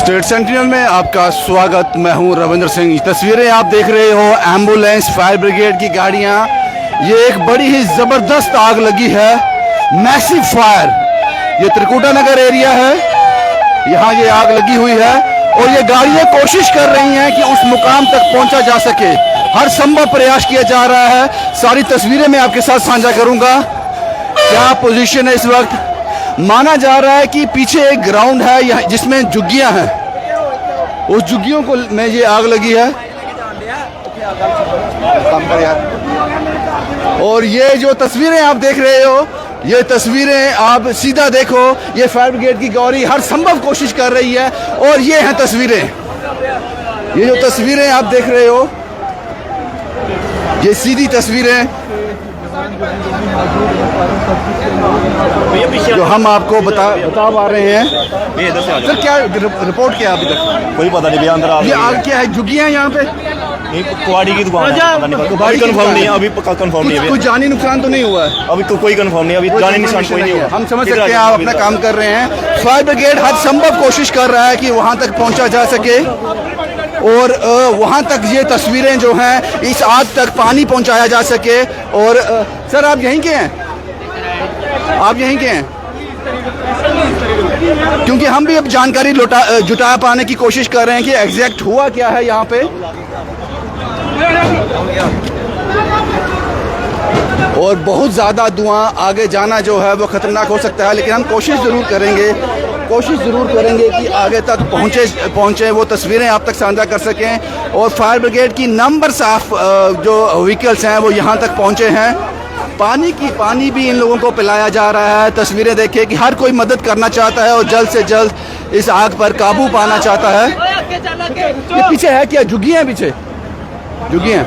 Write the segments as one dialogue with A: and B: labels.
A: State sentinel में आपका स्वागत। मैं हूं रविंद्र सिंह। तस्वीरें आप देख रहे हो एम्बुलेंस फायर ब्रिगेड की गाड़ियां। ये एक बड़ी ही ज़बरदस्त आग लगी है, मैसिव फायर। ये त्रिकुटा नगर एरिया है, यहाँ ये आग लगी हुई है और ये गाड़ियां कोशिश कर रही हैं कि उस मुकाम तक पहुंचा जा सके। हर संभव प्रयास किया जा रहा है। सारी तस्वीरें मैं आपके साथ साझा करूंगा। क्या पोजीशन है इस वक्त? माना जा रहा है कि पीछे एक ग्राउंड है जिसमें झुग्गियां हैं, उस झुग्गियों को में ये आग लगी है। और ये जो तस्वीरें आप देख रहे हो, ये तस्वीरें आप सीधा देखो, ये फायर ब्रिगेड की गाड़ी हर संभव कोशिश कर रही है। और ये हैं तस्वीरें, ये जो तस्वीरें आप देख रहे हो, ये सीधी तस्वीरें जो हम आपको बता पा रहे हैं। सर क्या रिपोर्ट क्या अभी तक?
B: कोई पता नहीं भैया। अंदर
A: ये आग क्या है? झुग्गियां यहाँ पे?
B: कुआड़ी की दुकान है, पता नहीं, कोई कंफर्म नहीं है अभी। पक्का कंफर्म नहीं है।
A: कुछ जानी नुकसान तो नहीं हुआ है
B: अभी? कोई कंफर्म नहीं है अभी। जानी नुकसान कोई नहीं हुआ।
A: हम समझ सकते हैं आप अपना काम कर रहे हैं। फायर ब्रिगेड हर संभव कोशिश कर रहा है कि वहां तक पहुंचा जा सके और वहां तक ये तस्वीरें जो हैं, इस आग तक पानी पहुंचाया जा सके। और सर आप यहीं के हैं? आप यहीं के हैं? क्योंकि हम भी अब जानकारी जुटा पाने की कोशिश कर रहे हैं कि एग्जैक्ट हुआ क्या है यहाँ पे। और बहुत ज़्यादा धुआं, आगे जाना जो है वो खतरनाक हो सकता है, लेकिन हम कोशिश ज़रूर करेंगे कि आगे तक पहुँचे वो तस्वीरें आप तक साझा कर सकें। और फायर ब्रिगेड की नंबर साफ जो व्हीकल्स हैं वो यहाँ तक पहुँचे हैं। पानी भी इन लोगों को पिलाया जा रहा है। तस्वीरें देखिए कि हर कोई मदद करना चाहता है और जल्द से जल्द इस आग पर काबू पाना चाहता है। ये पीछे है क्या? झुग्गियाँ पीछे, झुग्गियाँ।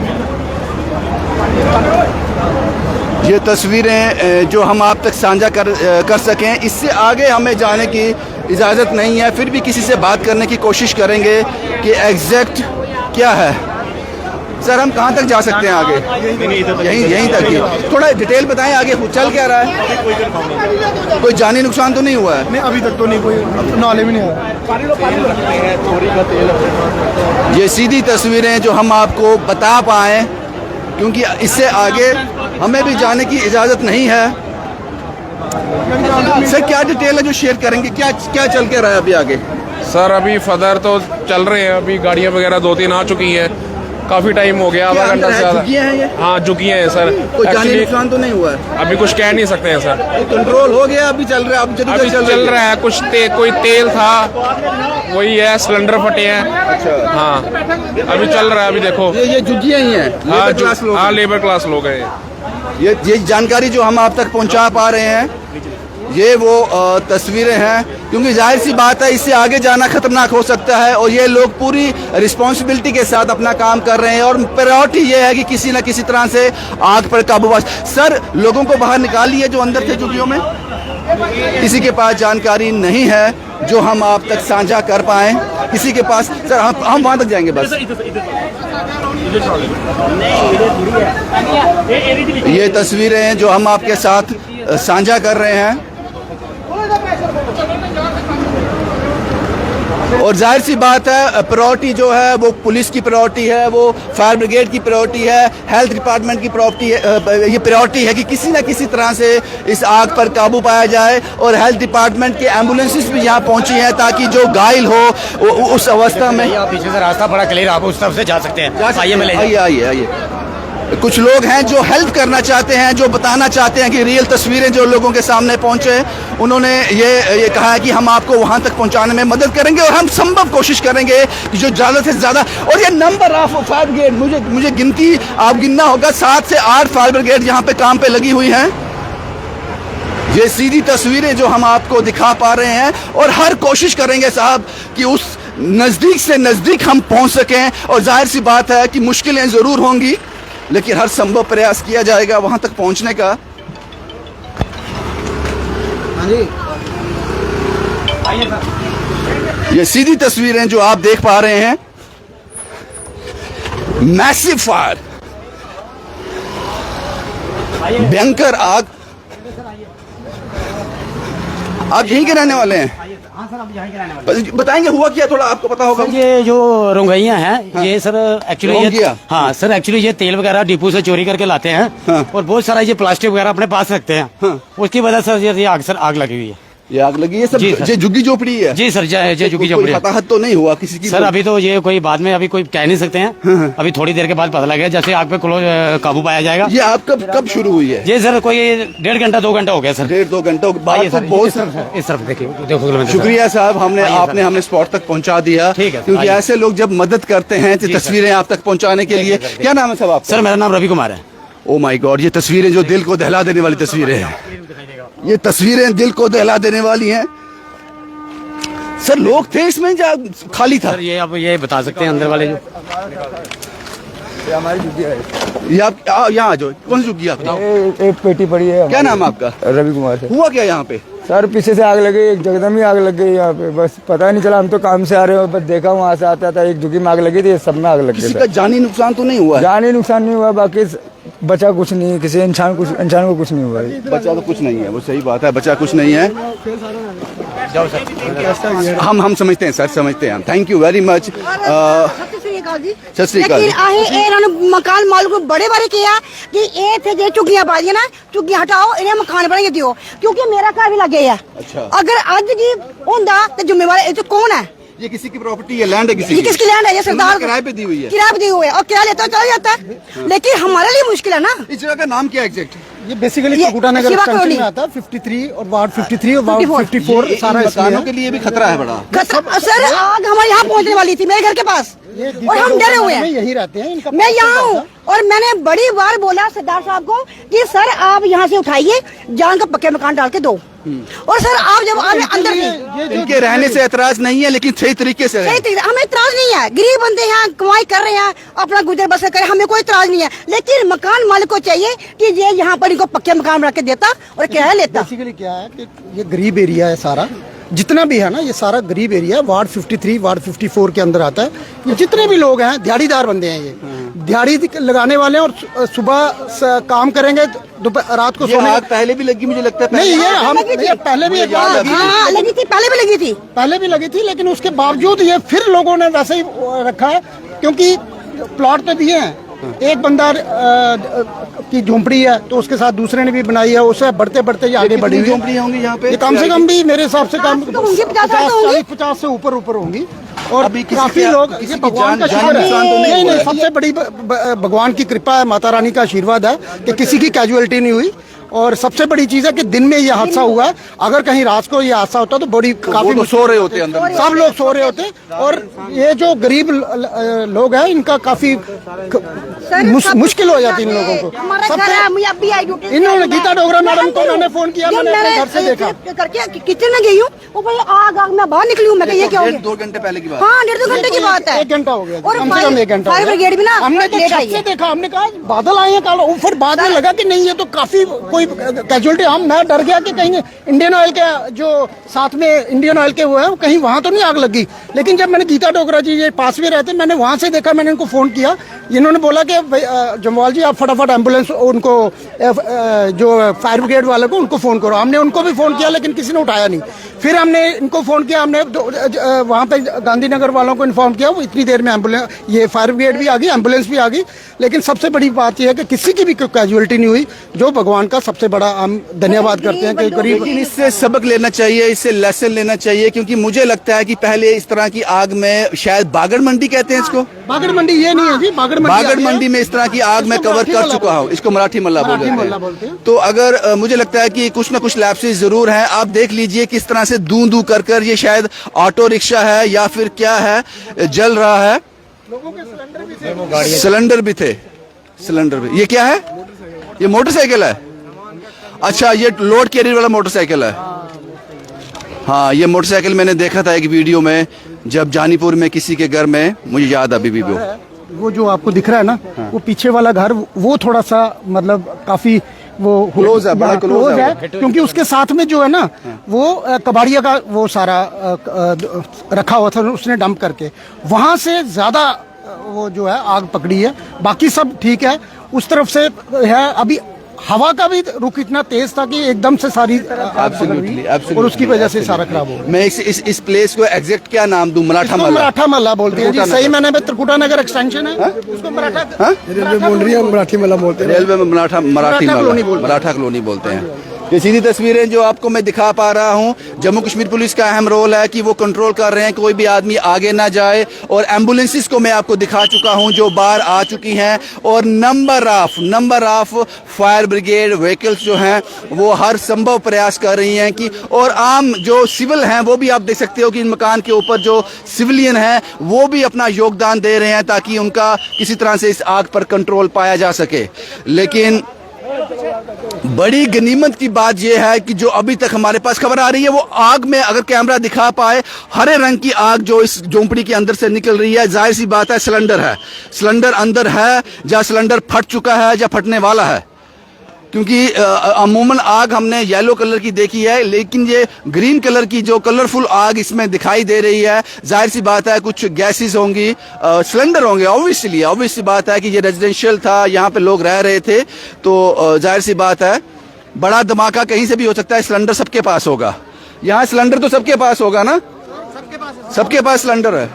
A: ये तस्वीरें जो हम आप तक साझा कर सकें, इससे आगे हमें जाने की इजाज़त नहीं है। फिर भी किसी से बात करने की कोशिश करेंगे कि एग्जैक्ट क्या है। सर हम कहाँ तक जा सकते हैं आगे? यहीं तक ही। थोड़ा डिटेल बताएं, आगे चल क्या रहा है? कोई जानी नुकसान तो नहीं हुआ है?
C: नहीं अभी तक तो नहीं, कोई नाले में नहीं आया।
A: ये सीधी तस्वीरें जो हम आपको बता पाएँ, क्योंकि इससे आगे हमें भी जाने की इजाज़त नहीं है। सर क्या डिटेल है जो शेयर करेंगे? क्या चल के रहा है अभी आगे?
D: सर अभी फदर तो चल रहे हैं, अभी गाड़ियां वगैरह 2-3 आ चुकी हैं। काफी टाइम हो गया, आधा घंटा से ज्यादा। हाँ झुग्गियां हैं सर।
A: कोई जानी नुकसान तो नहीं हुआ है?
D: अभी कुछ कह नहीं सकते हैं सर।
A: कंट्रोल हो गया? अभी चल रहा है?
D: अभी चल रहा है कुछ कोई तेल था, वही है, सिलेंडर फटे हैं।
A: अच्छा
D: हाँ अभी चल रहा है। अभी देखो
A: ये झुग्गियां ही हैं।
D: हाँ लेबर क्लास लोग हैं।
A: ये जानकारी जो हम आप तक पहुंचा पा रहे हैं, ये वो तस्वीरें हैं। क्योंकि जाहिर सी बात है, इससे आगे जाना खतरनाक हो सकता है और ये लोग पूरी रिस्पॉन्सिबिलिटी के साथ अपना काम कर रहे हैं। और प्रायोरिटी ये है कि किसी न किसी तरह से आग पर काबू पा। सर लोगों को बाहर निकालिए जो अंदर थे झुग्गियों में। किसी के पास जानकारी नहीं है जो हम आप तक साझा कर पाएँ। किसी के पास? सर हम वहाँ तक जाएंगे बस। ये तस्वीरें जो हम आपके साथ साझा कर रहे हैं, और जाहिर सी बात है प्रायोरिटी जो है वो पुलिस की प्रायोरिटी है, वो फायर ब्रिगेड की प्रायोरिटी है, हेल्थ डिपार्टमेंट की ये प्रायोरिटी है कि किसी न किसी तरह से इस आग पर काबू पाया जाए। और हेल्थ डिपार्टमेंट के एम्बुलेंसेस भी यहाँ पहुँची हैं ताकि जो घायल हो उस अवस्था में।
E: पीछे से रास्ता बड़ा क्लियर, आप उस तरफ से जा सकते हैं।
A: आइए। कुछ लोग हैं जो हेल्प करना चाहते हैं, जो बताना चाहते हैं कि रियल तस्वीरें जो लोगों के सामने पहुंचे। उन्होंने ये कहा है कि हम आपको वहां तक पहुंचाने में मदद करेंगे और हम संभव कोशिश करेंगे कि जो ज़्यादा से ज़्यादा। और ये नंबर ऑफ फायर ब्रिगेड, मुझे गिनती आप गिनना होगा, 7 से 8 फायर ब्रिगेड यहाँ पे काम पे लगी हुई हैं। ये सीधी तस्वीरें जो हम आपको दिखा पा रहे हैं और हर कोशिश करेंगे साहब कि उस नज़दीक से नज़दीक हम पहुँच सकें। और जाहिर सी बात है कि मुश्किलें ज़रूर होंगी, लेकिन हर संभव प्रयास किया जाएगा वहां तक पहुंचने का। ये सीधी तस्वीरें जो आप देख पा रहे हैं, मैसिव फायर, भयंकर आग। आप यहीं के रहने वाले हैं?
E: हाँ सर, अब यहाँ के रहने वाले।
A: बताएंगे हुआ क्या, थोड़ा आपको पता होगा।
E: ये जो रोंगैया हैं, ये सर एक्चुअली
A: रोंगिया?
E: हाँ सर, एक्चुअली ये तेल वगैरह डिपो से चोरी करके लाते हैं।
A: हाँ।
E: और बहुत सारा ये प्लास्टिक वगैरह अपने पास रखते हैं।
A: हाँ।
E: उसकी वजह से ये आग लगी हुई है।
A: ये आग लगी है सब,
E: जी सर।
A: ये झुग्गी झोपड़ी है।
E: जी सर, ये झुग्गी
A: कोई
E: झोपड़ी है।
A: हताहत तो नहीं हुआ किसी की?
E: सर अभी तो ये कोई बाद में अभी कोई कह नहीं सकते हैं। अभी थोड़ी देर के बाद पता लगेगा, जैसे आग पे काबू पाया जाएगा।
A: ये आग कब शुरू हुई है?
E: ये सर कोई 1.5 घंटा 2 घंटा हो गया सर।
A: 1.5-2 घंटों
E: आइए
A: बाद
E: सर,
A: बहुत
E: इस तरफ देखिए, देखो।
A: शुक्रिया साहब,
E: आइए
A: आपने
E: सर।
A: हमें स्पॉट तक पहुंचा दिया।
E: ठीक है,
A: क्योंकि
E: आइए।
A: ऐसे लोग जब मदद करते हैं
E: जी सर।
A: तस्वीरें आप तक पहुंचाने के लिए। क्या नाम है साहब आपका?
E: सर मेरा नाम रवि कुमार है।
A: ओ माय गॉड, ये तस्वीरें जो दिल को दहला देने वाली तस्वीरें हैं। ये तस्वीरें दिल को दहला देने वाली हैं। सर लोग थे इसमें या खाली था?
E: सर ये अब ये बता सकते हैं अंदर वाले जो
A: ये आप यहाँ आ जाओ। कौन सी झुग्गी आप बताओ?
C: एक पेटी पड़ी है।
A: क्या नाम है आपका?
C: रवि कुमार है।
A: हुआ क्या यहाँ पे?
C: सर पीछे से आग लग गई, एक जगदम ही आग लग गई यहाँ पे। बस पता नहीं चला, हम तो काम से आ रहे हो, बस देखा वहाँ से आता था, एक झुग्गी में आग लगी थी, सब में आग लग
A: किसी
C: गई।
A: का जानी नुकसान तो नहीं हुआ है?
C: जानी नुकसान नहीं हुआ, बाकी बचा कुछ नहीं, किसी इंसान को कुछ नहीं हुआ।
A: बचा तो कुछ नहीं है, वो सही बात है, बचा कुछ नहीं है। हम समझते हैं सर, समझते हैं। Thank you very much. सत श्री अकाल।
F: मकान मालिक को बड़े बारे किया कि ये थे जो चुग्गियां पा दी ना, चुग्गियां हटाओ, इन्हें मकान बनाइए दियो, क्योंकि मेरा घर भी लगे है।
A: अच्छा।
F: अगर आज की होंदा तो जिम्मेवार तो कौन है?
A: ये किसी की प्रॉपर्टी है, लैंड है किसी
F: ये
A: की?
F: किसकी लैंड है? ये सरदार
A: किराए पे दी हुई है।
F: किराए पे दी हुई है, और किराया लेता है चला जाता है। लेकिन हमारे लिए मुश्किल है ना।
A: इस जगह का नाम क्या है एग्जैक्ट?
C: ये बेसिकली
F: ये
C: कुकुटा नगर
F: शिवा
C: एक्सटेंशन
F: कॉलोनी
C: में आता है। 53 और वार्ड 53 और वार्ड 54 सारा इसमें
A: मकानों
C: है।
A: के लिए भी खतरा है बड़ा।
F: सर आग हमारे यहाँ पहुँचने वाली थी, मेरे घर के पास, और हम डरे हुए हैं।
C: यही रहते हैं इनका।
F: मैं यहाँ हूँ, और मैंने बड़ी बार बोला सरदार साहब को कि सर आप यहाँ से उठाइए, जान का पक्के मकान डाल के दो। और सर आप जब अंदर
A: इनके रहने से एतराज नहीं है, लेकिन सही तरीके से
F: सही तरीके, हमें इतराज नहीं है। गरीब बंदे हैं, कमाई कर रहे हैं, अपना गुजर बसर कर रहे हैं, हमें कोई इतराज नहीं है। लेकिन मकान मालिक को चाहिए कि ये यहाँ पर इनको पक्के मकान बना के देता और किराया लेता।
C: बेसिकली क्या है कि ये गरीब एरिया है सारा, जितना भी है ना, ये सारा गरीब एरिया है। वार्ड 53 वार्ड 54 के अंदर आता है। ये जितने भी लोग हैं दिहाड़ीदार बंदे हैं, ये दिहाड़ी लगाने वाले हैं, और सुबह काम करेंगे, दोपहर रात को सोने।
A: आग पहले भी लगी मुझे लगता है।
C: नहीं, ये पहले भी
F: हाँ, लगी थी, पहले भी लगी थी,
C: लेकिन उसके बावजूद ये फिर लोगों ने वैसे ही रखा है, क्योंकि प्लॉट तो दिए हैं। एक बंदा की झोंपड़ी है, तो उसके साथ दूसरे ने भी बनाई है, उससे बढ़ते बढ़ते ये आगे बढ़ी हुई
A: झोंपड़ियां होंगी यहाँ पे?
C: ये कम से कम भी मेरे हिसाब से कम
F: 50
C: से ऊपर होंगी। और
A: अभी किसी
C: काफी
A: का-
C: लोग,
A: किसी
C: ये
A: की
C: भगवान का
A: जान
C: शुक्र है।
A: नुकसान तो नहीं हुआ है।
C: सबसे बड़ी भगवान की कृपा है, माता रानी का आशीर्वाद है कि किसी की कैजुअलिटी नहीं हुई। और सबसे बड़ी चीज है कि दिन में ये हादसा हुआ है। अगर कहीं रात को ये हादसा होता तो बड़ी काफी
A: तो सो रहे होते अंदर।
C: सब लोग सो रहे होते, और ये जो गरीब लोग हैं इनका काफी मुश्किल हो जाती इन लोगों को।
F: हमारा घर है, मैं अब भी आई ड्यूटी से।
C: इन्होंने गीता डोगरा मैडम को उन्होंने फोन किया,
F: जब
C: मैंने अपने घर से देखा।
F: करके किचन में गई हूँ, वो भाई आग मैं बाहर निकली हूँ, मैं कहा ये क्या हो गया?
A: 1.5-2 घंटे पहले की बात।
F: हाँ, 1.5-2 घंटे की बात है।
C: 1 घंटा हो गया,
F: और
C: कम से कम 1 घंटा।
F: फायर ब्रिगेड भी ना
C: हमने तो
F: लेट
C: छत
F: आई
C: से
F: है।
C: देखा, हमने कहा बादल आए हैं काला, फिर बाद में लगा कि नहीं ये तो काफी कोई कैजुअलिटी। मैं डर गया कि कहीं इंडियन ऑयल के जो साथ में इंडियन ऑयल के वो है, कहीं वहां तो नहीं आग लगी। लेकिन जब मैंने गीता डोगरा जी ये पास में रहते, मैंने वहां से देखा, मैंने इनको फोन किया। इन्होंने बोला कि जमवाल जी आप फटाफट एम्बुलेंस उनको जो फायर ब्रिगेड वाले को उनको फोन करो। हमने उनको भी फोन किया, लेकिन किसी ने उठाया नहीं। फिर हमने इनको फोन किया, हमने वहां पे गांधीनगर वालों को इन्फॉर्म किया, वो इतनी देर में एम्बुलेंस, ये फायर ब्रिगेड भी आ गई, एम्बुलेंस भी आ गई। लेकिन सबसे बड़ी बात यह है कि किसी की भी कैजुअलिटी नहीं हुई, जो भगवान का सबसे बड़ा हम धन्यवाद करते हैं कि गरीब।
A: लेकिन इससे सबक लेना चाहिए, इससे लेसन लेना चाहिए, क्योंकि मुझे लगता है कि पहले इस तरह की आग में, शायद बागड़ मंडी कहते हैं इसको,
C: बागड़ मंडी ये नहीं है जी, बागड़
A: मंडी में इस तरह की आग मैं कवर कर चुका हूँ। इसको मराठी मल्ला बोलते हैं। तो अगर मुझे लगता है कि कुछ ना कुछ लैप्सेस जरूर हैं। आप देख लीजिए किस तरह से दू कर ये शायद ऑटो रिक्शा है या फिर क्या है, जल रहा है। सिलेंडर भी थे, सिलेंडर भी। ये क्या है? ये मोटरसाइकिल है। अच्छा, ये लोड कैरियर वाला मोटरसाइकिल है। हाँ, ये मोटरसाइकिल मैंने देखा था एक वीडियो में, जब जानीपुर में किसी के घर में, मुझे याद अभी भी
C: वो जो आपको दिख रहा है ना, वो पीछे वाला घर, वो थोड़ा सा मतलब काफी वो
A: क्लोज है, बड़ा क्लोज है,
C: क्योंकि उसके साथ में जो है ना, वो कबाड़िया का वो सारा रखा हुआ था, उसने डंप करके वहां से ज्यादा वो जो है आग पकड़ी है। बाकी सब ठीक है, उस तरफ से है। अभी हवा का भी रुख इतना तेज था कि एकदम से सारी आग पकड़ गई और उसकी वजह से सारा खराब हो गया।
A: मैं इस प्लेस को एग्जैक्ट क्या नाम दूं? मराठा महल।
C: मराठा महल बोलते हैं जी, सही मैंने में त्रिकुटा नगर एक्सटेंशन है उसको मराठा
G: रेलवे बोल रही है, मराठी महल बोलते हैं।
A: रेलवे में मराठी कॉलोनी बोलते हैं। ये सीधी तस्वीरें जो आपको मैं दिखा पा रहा हूं, जम्मू कश्मीर पुलिस का अहम रोल है कि वो कंट्रोल कर रहे हैं कोई भी आदमी आगे ना जाए, और एम्बुलेंसेस को मैं आपको दिखा चुका हूं जो बाहर आ चुकी हैं, और number of fire brigade vehicles जो हैं वो हर संभव प्रयास कर रही हैं कि, और आम जो सिविल हैं वो भी आप देख सकते हो कि इन मकान के ऊपर जो सिविलियन हैं वो भी अपना योगदान दे रहे हैं ताकि उनका किसी तरह से इस आग पर कंट्रोल पाया जा सके। लेकिन बड़ी गनीमत की बात यह है कि जो अभी तक हमारे पास खबर आ रही है वो आग में, अगर कैमरा दिखा पाए, हरे रंग की आग जो इस झोंपड़ी के अंदर से निकल रही है। जाहिर सी बात है सिलेंडर अंदर है, या सिलेंडर फट चुका है या फटने वाला है, क्योंकि अमूमन आग हमने येलो कलर की देखी है, लेकिन ये ग्रीन कलर की जो कलरफुल आग इसमें दिखाई दे रही है। जाहिर सी बात है कुछ गैसेस होंगी, सिलेंडर होंगे। ऑब्वियस सी बात है कि ये रेजिडेंशियल था, यहाँ पे लोग रह रहे थे, तो जाहिर सी बात है बड़ा धमाका कहीं से भी हो सकता है। सिलेंडर सबके पास होगा, यहाँ सिलेंडर तो सबके पास होगा ना, सबके पास सिलेंडर है।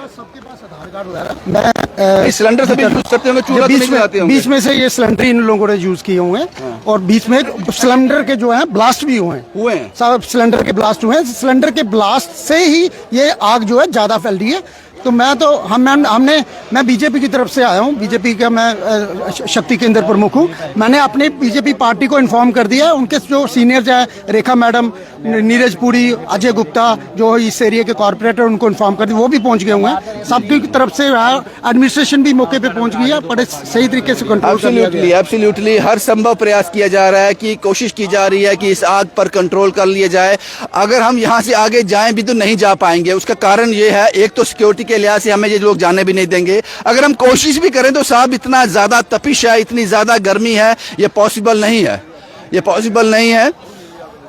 A: सिलेंडर सभी यूज करते होंगे, चूल्हा तो नहीं जलाते होंगे।
C: बीच में से ये सिलेंडर इन लोगों ने यूज किए हुए हैं, और बीच में सिलेंडर के जो है ब्लास्ट भी हुए हैं। सब सिलेंडर के ब्लास्ट हुए हैं। सिलेंडर के ब्लास्ट से ही ये आग जो है ज्यादा फैल रही है। तो मैं बीजेपी की तरफ से आया हूँ, बीजेपी का मैं शक्ति केंद्र प्रमुख हूँ। मैंने अपने बीजेपी पार्टी को इन्फॉर्म कर दिया है, उनके जो सीनियर्स हैं, रेखा मैडम, नीरज पुरी, अजय गुप्ता, जो इस एरिया के कॉर्पोरेटर, उनको इन्फॉर्म कर दिया, वो भी पहुंच गए हुए हैं। सबकी तरफ से एडमिनिस्ट्रेशन भी मौके पे पहुंच गई है, बड़े सही तरीके से कंट्रोल कर लिया गया है।
A: एब्सोल्युटली हर संभव प्रयास किया जा रहा है, कि कोशिश की जा रही है कि इस आग पर कंट्रोल कर लिया जाए। अगर हम यहाँ से आगे जाएं भी तो नहीं जा पाएंगे। उसका कारण ये है, एक तो सिक्योरिटी के लिहाज से हमें ये लोग जाने भी नहीं देंगे। अगर हम कोशिश भी करें तो साहब इतना ज्यादा तपिश है, इतनी ज्यादा गर्मी है, ये पॉसिबल नहीं है।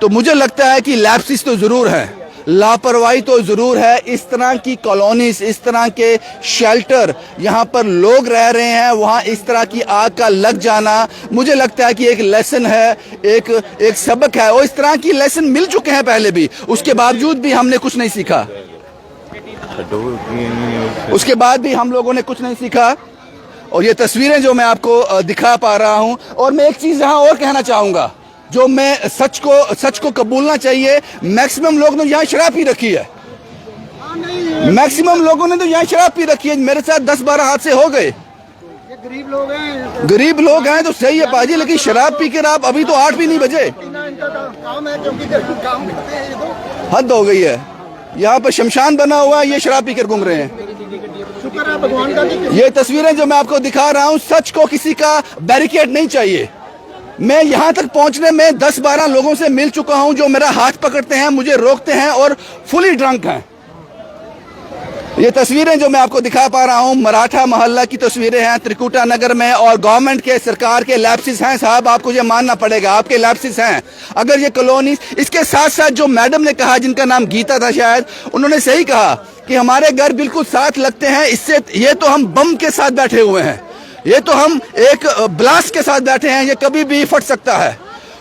A: तो मुझे लगता है कि लैप्सिस तो जरूर है, लापरवाही तो जरूर है। इस तरह की कॉलोनीज, इस तरह के शेल्टर यहाँ पर लोग रह रहे हैं, वहाँ इस तरह की आग का लग जाना, मुझे लगता है कि एक लेसन है, एक सबक है। और इस तरह की लेसन मिल चुके हैं पहले भी, उसके बावजूद भी हमने कुछ नहीं सीखा। उसके बाद भी हम लोगों ने कुछ नहीं सीखा। और ये तस्वीरें जो मैं आपको दिखा पा रहा हूं, और मैं एक चीज यहाँ और कहना चाहूंगा, जो मैं सच को कबूलना चाहिए। मैक्सिमम लोग ने यहाँ शराब पी रखी है, मैक्सिमम लोगों ने तो यहाँ शराब पी रखी है। मेरे साथ 10-12 हादसे हो गए। गरीब लोग हैं तो सही है पाजी, लेकिन शराब पी कर आप, अभी तो 8 भी नहीं बजे, हद हो गई है। यहाँ पर शमशान बना हुआ है, ये शराब पीकर घूम रहे हैं।
C: शुक्र है भगवान का कि
A: ये तस्वीरें जो मैं आपको दिखा रहा हूँ, सच को किसी का बैरिकेड नहीं चाहिए। मैं यहाँ तक पहुँचने में 10-12 लोगों से मिल चुका हूँ जो मेरा हाथ पकड़ते हैं, मुझे रोकते हैं और फुली ड्रंक हैं। ये तस्वीरें जो मैं आपको दिखा पा रहा हूँ मराठा मोहल्ला की तस्वीरें हैं त्रिकुटा नगर में, और गवर्नमेंट के, सरकार के लैप्सिस हैं साहब, आपको ये मानना पड़ेगा, आपके लैप्सिस हैं। अगर ये कॉलोनी, इसके साथ साथ जो मैडम ने कहा, जिनका नाम गीता था शायद, उन्होंने सही कहा कि हमारे घर बिल्कुल साथ लगते हैं। इससे ये तो हम बम के साथ बैठे हुए हैं, ये तो हम एक ब्लास्ट के साथ बैठे हैं, ये कभी भी फट सकता है।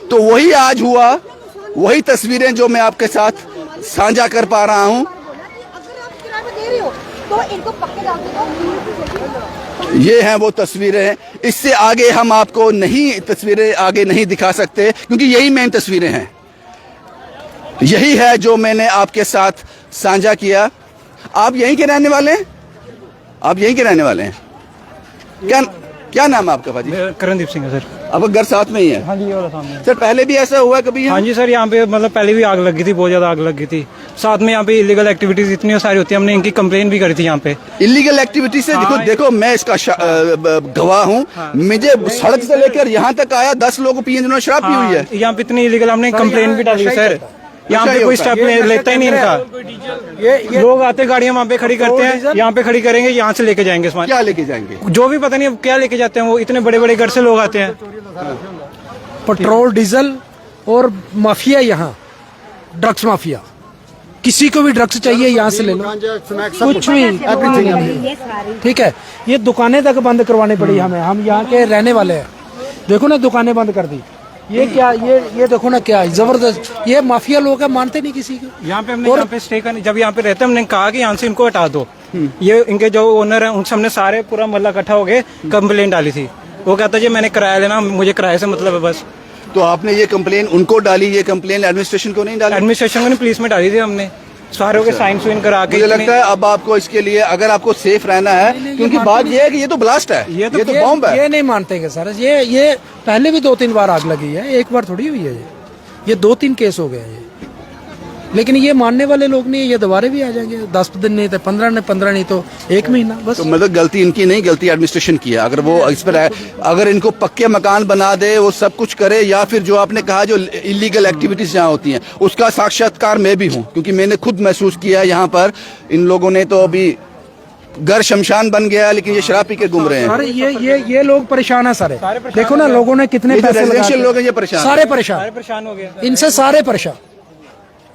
A: तो वही आज हुआ, वही तस्वीरें जो मैं आपके साथ साझा कर पा रहा हूँ।
F: तो इनको पक्के डाल दो।
A: ये हैं वो तस्वीरें। इससे आगे हम आपको तस्वीरें आगे नहीं दिखा सकते, क्योंकि यही मेन तस्वीरें हैं। यही है जो मैंने आपके साथ साझा किया। आप यहीं के रहने वाले हैं? आप यहीं के रहने वाले हैं? क्या नाम है आपका भाजी?
H: करणदीप सिंह है सर।
A: आपका घर साथ में ही है?
H: हाँ जी, वाला सामने।
A: सर पहले भी ऐसा हुआ कभी?
H: हाँ जी सर, यहाँ पे मतलब पहले भी आग लगी थी, बहुत ज्यादा आग लगी थी। साथ में यहाँ पे इलीगल एक्टिविटीज इतनी सारी होती है, हमने इनकी कंप्लेन भी करी थी यहाँ पे।
A: इलीगल एक्टिविटी से देखो मैं इसका गवाह हूँ। मुझे सड़क से लेकर यहाँ तक आया, 10 लोग पिए जिन्होंने शराब पी हुई है।
H: यहाँ पे इतनी इलीगल, हमने कंप्लेन भी डाली सर। यहाँ पे कोई स्टेप लेता ही नहीं इनका। लोग आते, गाड़ियाँ वहाँ पे खड़ी करते हैं, यहाँ पे खड़ी करेंगे, यहाँ से लेके जाएंगे सामान।
A: क्या लेके जाएंगे? जो
H: भी पता नहीं क्या लेके जाते हैं वो, इतने बड़े बड़े घर से लोग आते हैं।
G: पेट्रोल, डीजल और माफिया, यहाँ ड्रग्स माफिया, किसी को भी ड्रग्स चाहिए यहाँ से ले लो, कुछ भी, एवरीथिंग। ठीक है, ये दुकानें तक बंद करवानी पड़ी हमें, हम यहाँ के रहने वाले हैं। देखो ना, दुकानें बंद कर दी, ये क्या ये देखो ना क्या है, जबरदस्त। ये माफिया लोग हैं, मानते नहीं किसी को।
H: यहाँ पे हमने यहाँ पे स्टे करने, जब यहाँ पे रहते हमने कहा कि यहाँ से इनको हटा दो। ये इनके जो ओनर हैं उनसे हमने सारे पूरा मोहल्ला इकट्ठा हो गए कंप्लेंट डाली थी। वो कहता जी मैंने किराया लेना, मुझे किराए से मतलब है बस।
A: तो आपने ये कंप्लेन उनको डाली, ये कंप्लेन एडमिनिस्ट्रेशन को नहीं डाली?
H: एडमिनिस्ट्रेशन को नहीं, पुलिस में डाली थी हमने, सारों के साइन सुइन करा के।
A: मुझे लगता है अब आपको इसके लिए, अगर आपको सेफ रहना है, क्योंकि बात ये है कि ये तो ब्लास्ट है, ये तो बॉम्ब है।
G: ये नहीं मानते हैं सर। ये पहले भी 2-3 बार आग लगी है, एक बार थोड़ी हुई है। ये 2-3 केस हो गए हैं। लेकिन ये मानने वाले लोग नहीं, ये दोबारा भी आ जाएंगे। 10 दिन नहीं तो 15 नहीं तो 1 महीना बस।
A: तो मतलब गलती इनकी नहीं, गलती एडमिनिस्ट्रेशन की है। अगर वो इस पर अगर इनको पक्के मकान बना दे, वो सब कुछ करे, या फिर जो आपने कहा जो इलीगल एक्टिविटीज जहाँ होती हैं उसका साक्षात्कार मैं भी हूँ, क्योंकि मैंने खुद महसूस किया यहाँ पर। इन लोगों ने तो अभी घर शमशान बन गया, लेकिन ये शराब पी के घूम रहे हैं।
G: अरे ये लोग परेशान है सारे। देखो ना लोगों ने कितने पैसे
A: रेजिडेंशियल लोग हैं, ये परेशान,
G: सारे परेशान
H: हो गए
G: इनसे, सारे परेशान।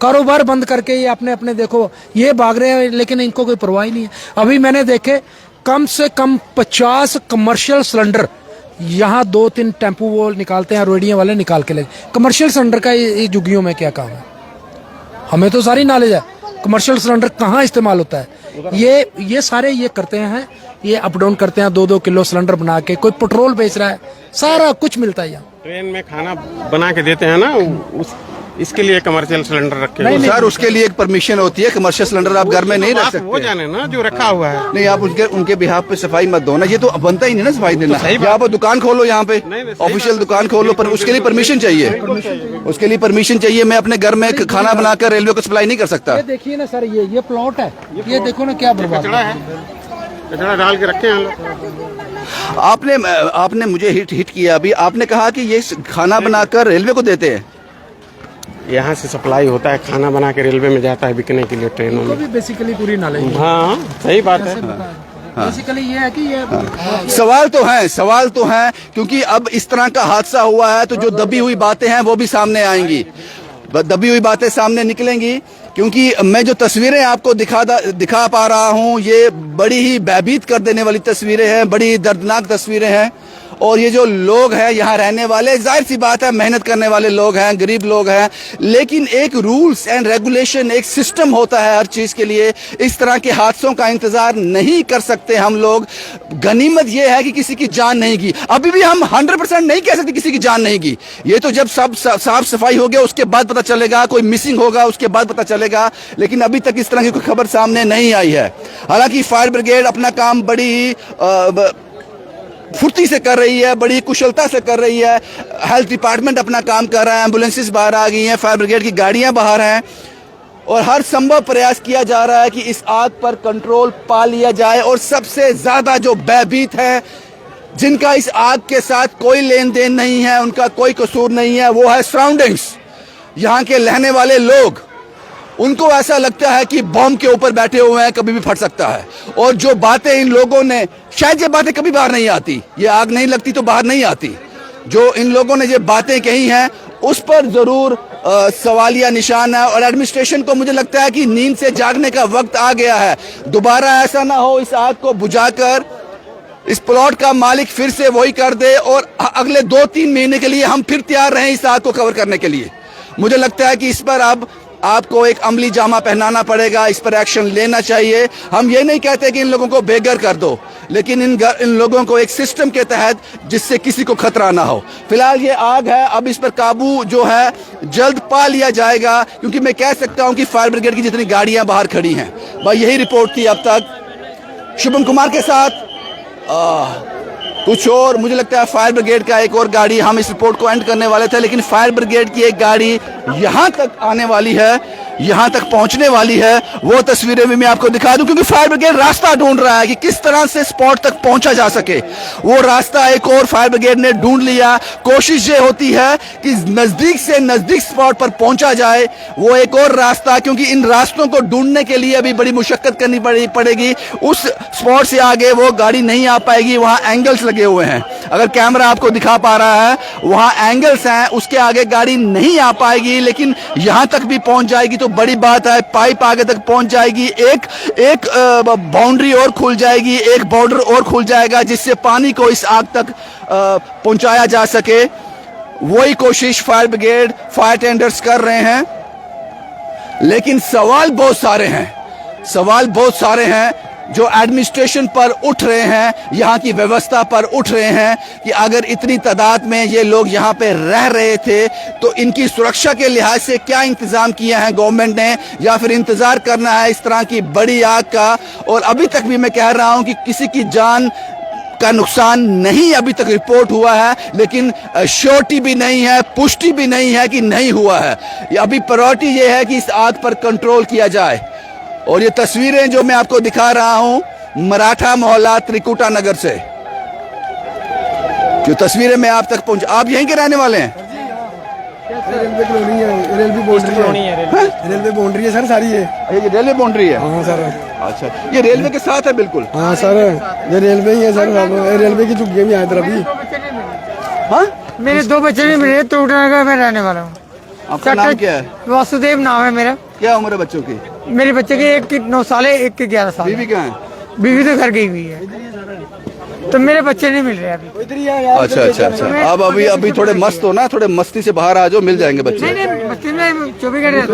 G: कारोबार बंद करके ये अपने देखो ये भाग रहे हैं, लेकिन इनको कोई परवाह ही नहीं है। अभी मैंने देखे कम से कम 50 कमर्शियल सिलेंडर यहाँ 2-3 टेम्पू वो निकालते हैं, रोडियां वाले निकाल के ले। कमर्शियल सिलेंडर का ये झुग्गियों में क्या काम है? हमें तो सारी नॉलेज है कमर्शियल सिलेंडर कहाँ इस्तेमाल होता है। ये सारे ये करते हैं, ये अप डाउन करते हैं। 2-2 किलो सिलेंडर बना के कोई पेट्रोल बेच रहा है, सारा कुछ मिलता है यहाँ।
I: ट्रेन में खाना बना के देते हैं ना, इसके लिए कमर्शियल सिलेंडर रखे
A: नहीं, सर उसके लिए एक परमिशन होती है। कमर्शियल सिलेंडर आप घर में नहीं रख सकते।
I: वो जाने ना जो रखा हुआ है।
A: नहीं, आप उनके बिहाफ पे सफाई मत दो ना, ये तो बनता ही नहीं ना सफाई देना। यहाँ पर दुकान खोलो, यहाँ पे ऑफिशियल दुकान खोलो, पर उसके लिए परमिशन चाहिए। उसके लिए परमिशन चाहिए। मैं अपने घर में खाना बनाकर रेलवे को सप्लाई नहीं कर सकता।
G: ये देखिए ना सर, ये प्लॉट है, ये देखो ना क्या बर्बाद है।
I: कचरा डाल के रखे हैं।
A: आपने मुझे हिट किया अभी। आपने कहा कि ये खाना बनाकर रेलवे को देते हैं।
I: यहाँ से सप्लाई होता है, खाना बना के रेलवे में जाता है बिकने के लिए ट्रेनों में।
G: भी बेसिकली पूरी नॉलेज।
I: हाँ सही बात है।
G: बेसिकली ये है कि ये
A: सवाल तो है क्योंकि अब इस तरह का हादसा हुआ है, तो जो दबी हुई बातें हैं वो भी सामने आएंगी, दबी हुई बातें सामने निकलेंगी। क्योंकि मैं जो तस्वीरें आपको दिखा पा रहा हूँ, ये बड़ी ही भयभीत कर देने वाली तस्वीरें हैं, बड़ी दर्दनाक तस्वीरें हैं। और ये जो लोग हैं यहाँ रहने वाले, जाहिर सी बात है मेहनत करने वाले लोग हैं, गरीब लोग हैं, लेकिन एक रूल्स एंड रेगुलेशन, एक सिस्टम होता है हर चीज के लिए। इस तरह के हादसों का इंतजार नहीं कर सकते हम लोग। गनीमत ये है कि किसी की जान नहीं गई। अभी भी हम 100% नहीं कह सकते किसी की जान नहीं गई। ये तो जब सब साफ सफाई हो गया उसके बाद पता चलेगा, कोई मिसिंग होगा उसके बाद पता चलेगा, लेकिन अभी तक इस तरह की कोई खबर सामने नहीं आई है। हालांकि फायर ब्रिगेड अपना काम बड़ी फुर्ती से कर रही है, बड़ी कुशलता से कर रही है। हेल्थ डिपार्टमेंट अपना काम कर रहा है, एम्बुलेंसेस बाहर आ गई हैं, फायर ब्रिगेड की गाड़ियां बाहर हैं, और हर संभव प्रयास किया जा रहा है कि इस आग पर कंट्रोल पा लिया जाए। और सबसे ज्यादा जो भयभीत है, जिनका इस आग के साथ कोई लेन देन नहीं है, उनका कोई कसूर नहीं है, वो है सराउंडिंग्स, यहाँ के रहने वाले लोग। उनको ऐसा लगता है कि बॉम्ब के ऊपर बैठे हुए हैं, कभी भी फट सकता है। और जो बातें इन लोगों ने, शायद ये बातें कभी बाहर नहीं आती, ये आग नहीं लगती तो बाहर नहीं आती। जो इन लोगों ने ये बातें कही हैं उस पर जरूर सवालिया निशान है। और एडमिनिस्ट्रेशन को मुझे लगता है कि नींद से जागने का वक्त आ गया है। दोबारा ऐसा ना हो इस आग को बुझाकर इस प्लॉट का मालिक फिर से वही कर दे, और अगले 2-3 महीने के लिए हम फिर तैयार रहें इस आग को कवर करने के लिए। मुझे लगता है कि इस पर अब आपको एक अमली जामा पहनाना पड़ेगा, इस पर एक्शन लेना चाहिए। हम ये नहीं कहते कि इन लोगों को बेघर कर दो, लेकिन इन लोगों को एक सिस्टम के तहत जिससे किसी को खतरा ना हो। फिलहाल ये आग है, अब इस पर काबू जो है जल्द पा लिया जाएगा, क्योंकि मैं कह सकता हूं कि फायर ब्रिगेड की जितनी गाड़ियां बाहर खड़ी हैं। भाई यही रिपोर्ट थी अब तक। शुभम कुमार के साथ कुछ और, मुझे लगता है फायर ब्रिगेड का एक और गाड़ी, हम इस रिपोर्ट को एंड करने वाले थे, लेकिन फायर ब्रिगेड की एक गाड़ी यहां तक आने वाली है, यहां तक पहुंचने वाली है। वो तस्वीरें भी मैं आपको दिखा दूं, क्योंकि फायर ब्रिगेड रास्ता ढूंढ रहा है कि किस तरह से स्पॉट तक पहुंचा जा सके। वो रास्ता एक और फायर ब्रिगेड ने ढूंढ लिया। कोशिश ये होती है कि नजदीक से नजदीक स्पॉट पर पहुंचा जाए, वो एक और रास्ता, क्योंकि इन रास्तों को ढूंढने के लिए अभी बड़ी मुशक्कत करनी पड़ेगी। उस स्पॉट से आगे वो गाड़ी नहीं आ पाएगी, वहां एंगल्स लगे हुए हैं। अगर कैमरा आपको दिखा पा रहा है, वहां एंगल्स हैं, उसके आगे गाड़ी नहीं आ पाएगी, लेकिन यहां तक भी पहुंच जाएगी तो बड़ी बात है। पाइप आगे तक पहुंच जाएगी, एक बाउंड्री और खुल जाएगी, एक बॉर्डर और खुल जाएगा, जिससे पानी को इस आग तक पहुंचाया जा सके। वही कोशिश फायर ब्रिगेड, फायर टेंडर्स कर रहे हैं, लेकिन सवाल बहुत सारे हैं जो एडमिनिस्ट्रेशन पर उठ रहे हैं, यहाँ की व्यवस्था पर उठ रहे हैं कि अगर इतनी तादाद में ये लोग यहाँ पे रह रहे थे तो इनकी सुरक्षा के लिहाज से क्या इंतजाम किया है गवर्नमेंट ने, या फिर इंतजार करना है इस तरह की बड़ी आग का। और अभी तक भी मैं कह रहा हूँ कि किसी की जान का नुकसान नहीं अभी तक रिपोर्ट हुआ है, लेकिन श्योरिटी भी नहीं है, पुष्टि भी नहीं है कि नहीं हुआ है। अभी प्रायोरिटी ये है कि इस आग पर कंट्रोल किया जाए। और ये तस्वीरें जो मैं आपको दिखा रहा हूं मराठा मोहल्ला त्रिकुटा नगर से, जो तस्वीरें मैं आप तक पहुंच, आप यहीं के रहने वाले हैं?
C: रेलवे कॉलोनी है, रेलवे बाउंड्री है सर सारी। ये
A: रेलवे बाउंड्री है?
C: हाँ सर।
A: अच्छा, ये रेलवे के साथ है बिल्कुल?
C: हाँ सर, ये रेलवे ही है सर, रेलवे की झुग्गियां भी हैं इधर अभी।
A: हाँ,
J: मेरे 2 बच्चे नहीं मिले, त्रिकुटा में रहने वाला हूँ।
A: आपका नाम क्या है?
J: वासुदेव नाम है मेरा।
A: क्या उम्र है बच्चों की?
J: मेरे बच्चे की एक की 9 साल है, एक की 11 साल।
A: बीवी कहाँ है?
J: बीवी तो घर गई हुई है, तो मेरे बच्चे नहीं मिल रहे अभी।
A: अच्छा। अब अभी थोड़े मस्त हो ना, थोड़े मस्ती से बाहर आ जाओ, मिल जाएंगे बच्चे।
J: नहीं, मस्ती में 24 घंटे
A: आप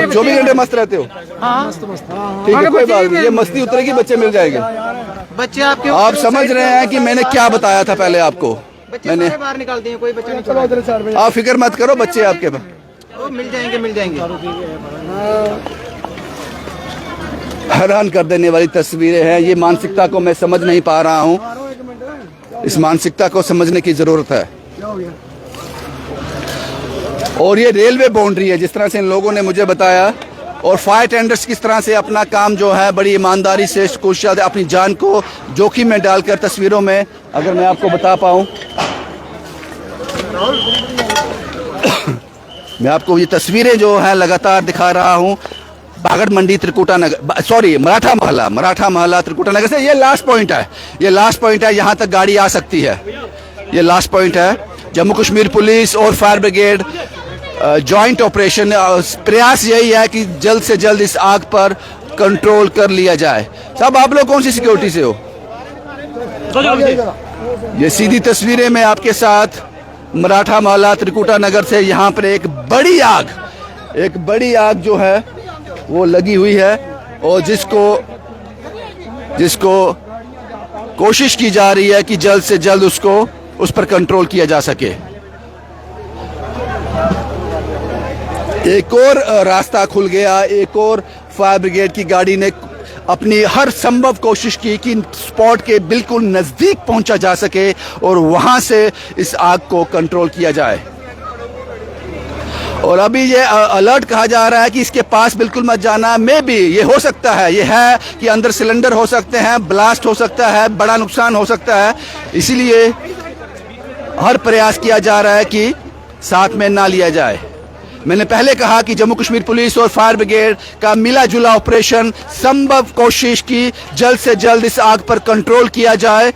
A: 24 घंटे मस्त रहते हो?
J: हाँ,
A: ठीक है, कोई बात नहीं, ये मस्ती उतरेगी, बच्चे मिल जाएंगे।
J: बच्चे आपके
A: आप समझ रहे हैं कि मैंने क्या बताया था पहले आपको? मैंने
J: बाहर निकालते हैं, कोई बच्चे नहीं।
A: आप फिक्र मत करो, बच्चे आपके पास
J: मिल जाएंगे।
A: हैरान कर देने वाली तस्वीरें हैं। ये मानसिकता को मैं समझ नहीं पा रहा हूं, इस मानसिकता को समझने की जरूरत है। और ये रेलवे बाउंड्री है जिस तरह से इन लोगों ने मुझे बताया, और फायर टेंडर्स किस तरह से अपना काम जो है बड़ी ईमानदारी से कोशिश अपनी जान को जोखिम में डालकर, तस्वीरों में अगर मैं आपको बता पाऊं, मैं आपको ये तस्वीरें जो है लगातार दिखा रहा हूं बागड़ मंडी त्रिकुटा नगर, सॉरी मराठा मोहल्ला त्रिकुटा नगर से। ये लास्ट पॉइंट है, यहाँ तक गाड़ी आ सकती है, ये लास्ट पॉइंट है। जम्मू कश्मीर पुलिस और फायर ब्रिगेड जॉइंट ऑपरेशन, प्रयास यही है कि जल्द से जल्द इस आग पर कंट्रोल कर लिया जाए। साहब, आप लोग कौन सी सिक्योरिटी से हो? ये सीधी तस्वीरें मैं आपके साथ मराठा मोहल्ला त्रिकुटा नगर से, यहाँ पर एक बड़ी आग जो है वो लगी हुई है, और जिसको कोशिश की जा रही है कि जल्द से जल्द उस पर कंट्रोल किया जा सके। एक और रास्ता खुल गया, एक और फायर ब्रिगेड की गाड़ी ने अपनी हर संभव कोशिश की कि स्पॉट के बिल्कुल नजदीक पहुंचा जा सके और वहां से इस आग को कंट्रोल किया जाए। और अभी ये अलर्ट कहा जा रहा है कि इसके पास बिल्कुल मत जाना। में भी ये हो सकता है, ये है कि अंदर सिलेंडर हो सकते हैं, ब्लास्ट हो सकता है, बड़ा नुकसान हो सकता है, इसीलिए हर प्रयास किया जा रहा है कि साथ में ना लिया जाए। मैंने पहले कहा कि जम्मू कश्मीर पुलिस और फायर ब्रिगेड का मिला जुला ऑपरेशन, संभव कोशिश की जल्द से जल्द इस आग पर कंट्रोल किया जाए।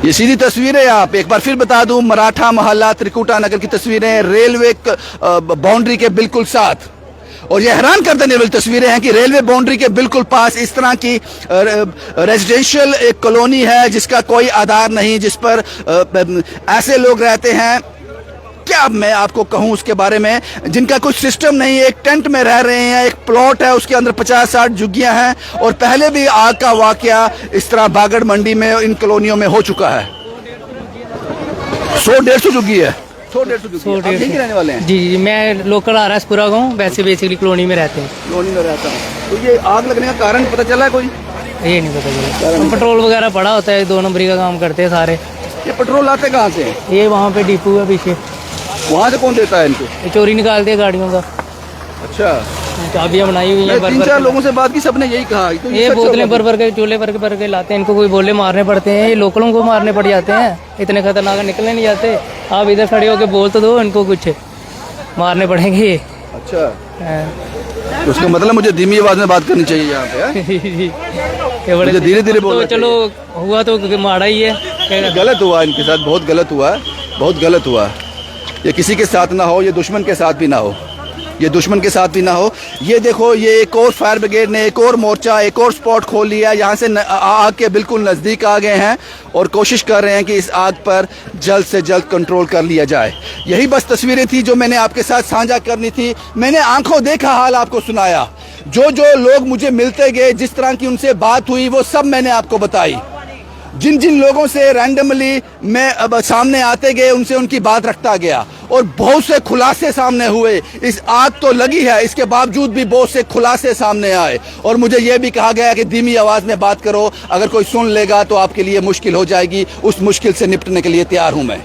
A: ये सीधी तस्वीरें आप एक बार फिर बता दूं, मराठा मोहल्ला त्रिकुटा नगर की तस्वीरें, रेलवे बाउंड्री के बिल्कुल साथ। और ये हैरान कर देने वाली तस्वीरें हैं कि रेलवे बाउंड्री के बिल्कुल पास इस तरह की रेजिडेंशियल एक कॉलोनी है जिसका कोई आधार नहीं, जिस पर ऐसे लोग रहते हैं, क्या मैं आपको कहूं उसके बारे में, जिनका कुछ सिस्टम नहीं है, एक टेंट में रह रहे हैं, एक प्लॉट है उसके अंदर 50-60 झुग्गियां हैं। और पहले भी आग का वाकया इस तरह बागड़ मंडी में इन कॉलोनियों में हो चुका है। 100-150 झुग्गी है, 100-150 आप यहीं के रहने वाले हैं?
J: जी, मैं लोकल आ रहा है पूरा गाँव, वैसे बेसिकली कॉलोनी में रहते हैं।
A: कॉलोनी में रहता हूँ। तो ये आग लगने का कारण पता चला है कोई?
J: ये नहीं पता चला, पेट्रोल वगैरह पड़ा होता है, 2 नंबरी का काम करते हैं सारे।
A: ये पेट्रोल आते कहाँ से?
J: ये वहाँ पे डिपो है पीछे,
A: वहाँ से कौन देता है इनको?
J: ये चोरी निकालते हैं गाड़ियों का।
A: अच्छा,
J: चाबियां बनाई हुई हैं।
A: 3-4 लोगों से बात की, सबने यही कहा। तो
J: ये बोतलें भर के चूल्हे भर के लाते हैं, इनको कोई बोले मारने पड़ते हैं, ये लोकलों को मारने पड़ जाते हैं, इतने खतरनाक निकलने नहीं जाते। आप इधर खड़े होके बोल तो दो, इनको कुछ मारने पड़ेंगे।
A: अच्छा, तो उसका मतलब मुझे धीमी आवाज में बात करनी चाहिए यहाँ पे? मुझे धीरे-धीरे बोलना चाहिए।
J: चलो हुआ तो माड़ा ही है,
A: गलत हुआ इनके साथ, बहुत गलत हुआ। ये किसी के साथ ना हो, ये दुश्मन के साथ भी ना हो। ये दुश्मन के साथ भी ना हो। ये देखो, ये एक और फायर ब्रिगेड ने एक और मोर्चा, एक और स्पॉट खोल लिया। यहाँ से आग के बिल्कुल नज़दीक आ गए हैं और कोशिश कर रहे हैं कि इस आग पर जल्द से जल्द कंट्रोल कर लिया जाए। यही बस तस्वीरें थी जो मैंने आपके साथ साझा करनी थी। मैंने आंखों देखा हाल आपको सुनाया। जो जो लोग मुझे मिलते गए, जिस तरह की उनसे बात हुई, वो सब मैंने आपको बताई। जिन जिन लोगों से रैंडमली मैं अब सामने आते गए, उनसे उनकी बात रखता गया और बहुत से खुलासे सामने हुए। इस आग तो लगी है, इसके बावजूद भी बहुत से खुलासे सामने आए और मुझे यह भी कहा गया कि धीमी आवाज में बात करो, अगर कोई सुन लेगा तो आपके लिए मुश्किल हो जाएगी। उस मुश्किल से निपटने के लिए तैयार हूं मैं।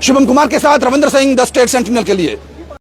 A: शुभम कुमार के साथ Ravindra Singh, the state sentinel के लिए।